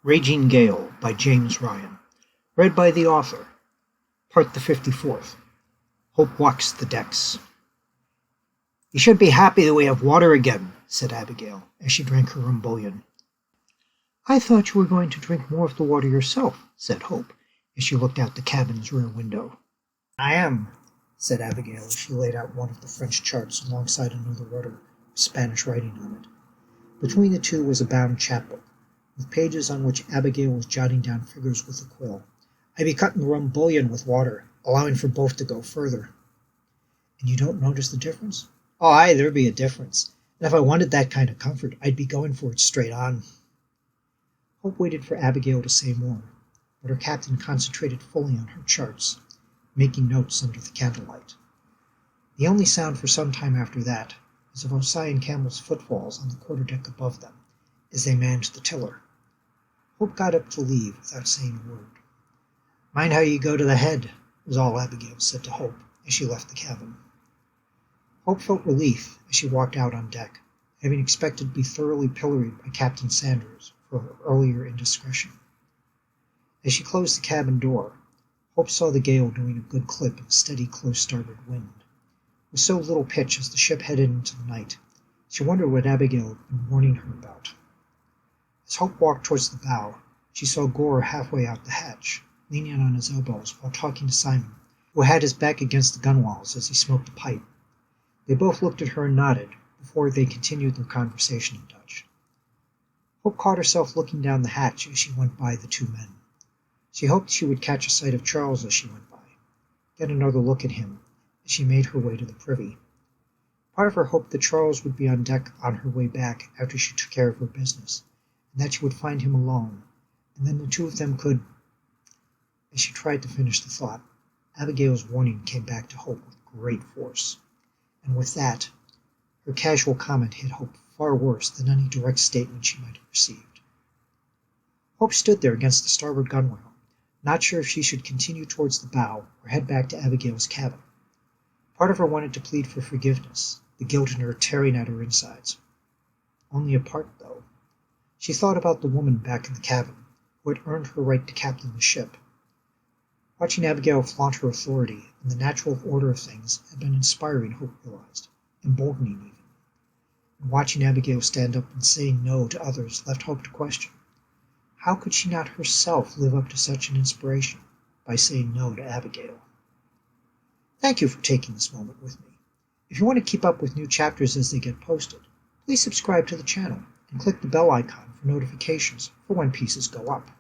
Raging Gale by James Ryan. Read by the author. Part the 54th. Hope walks the decks. "You should be happy that we have water again," said Abigail, as she drank her rum bouillon. "I thought you were going to drink more of the water yourself," said Hope, as she looked out the cabin's rear window. "I am," said Abigail, as she laid out one of the French charts alongside another rudder with Spanish writing on it. Between the two was a bound chapbook, with pages on which Abigail was jotting down figures with a quill. "I be cutting the rum bouillon with water, allowing for both to go further." "And you don't notice the difference?" "Oh, aye, there be a difference. And if I wanted that kind of comfort, I'd be going for it straight on." Hope waited for Abigail to say more, but her captain concentrated fully on her charts, making notes under the candlelight. The only sound for some time after that was of Osai and Campbell's footfalls on the quarterdeck above them, as they manned the tiller. Hope got up to leave without saying a word. "Mind how you go to the head," was all Abigail said to Hope as she left the cabin. Hope felt relief as she walked out on deck, having expected to be thoroughly pilloried by Captain Sanders for her earlier indiscretion. As she closed the cabin door, Hope saw the gale doing a good clip in a steady close starboard wind. With so little pitch as the ship headed into the night, she wondered what Abigail had been warning her about. As Hope walked towards the bow, she saw Gore halfway out the hatch, leaning on his elbows while talking to Simon, who had his back against the gunwales as he smoked a pipe. They both looked at her and nodded before they continued their conversation in Dutch. Hope caught herself looking down the hatch as she went by the two men. She hoped she would catch a sight of Charles as she went by, get another look at him as she made her way to the privy. Part of her hoped that Charles would be on deck on her way back after she took care of her business, and that she would find him alone, and then the two of them could... As she tried to finish the thought, Abigail's warning came back to Hope with great force, and with that, her casual comment hit Hope far worse than any direct statement she might have received. Hope stood there against the starboard gunwale, not sure if she should continue towards the bow or head back to Abigail's cabin. Part of her wanted to plead for forgiveness, the guilt in her tearing at her insides. Only a part, though. She thought about the woman back in the cabin, who had earned her right to captain the ship. Watching Abigail flaunt her authority and the natural order of things had been inspiring, Hope realized, emboldening even. And watching Abigail stand up and say no to others left Hope to question. How could she not herself live up to such an inspiration by saying no to Abigail? Thank you for taking this moment with me. If you want to keep up with new chapters as they get posted, please subscribe to the channel and click the bell icon for notifications for when pieces go up.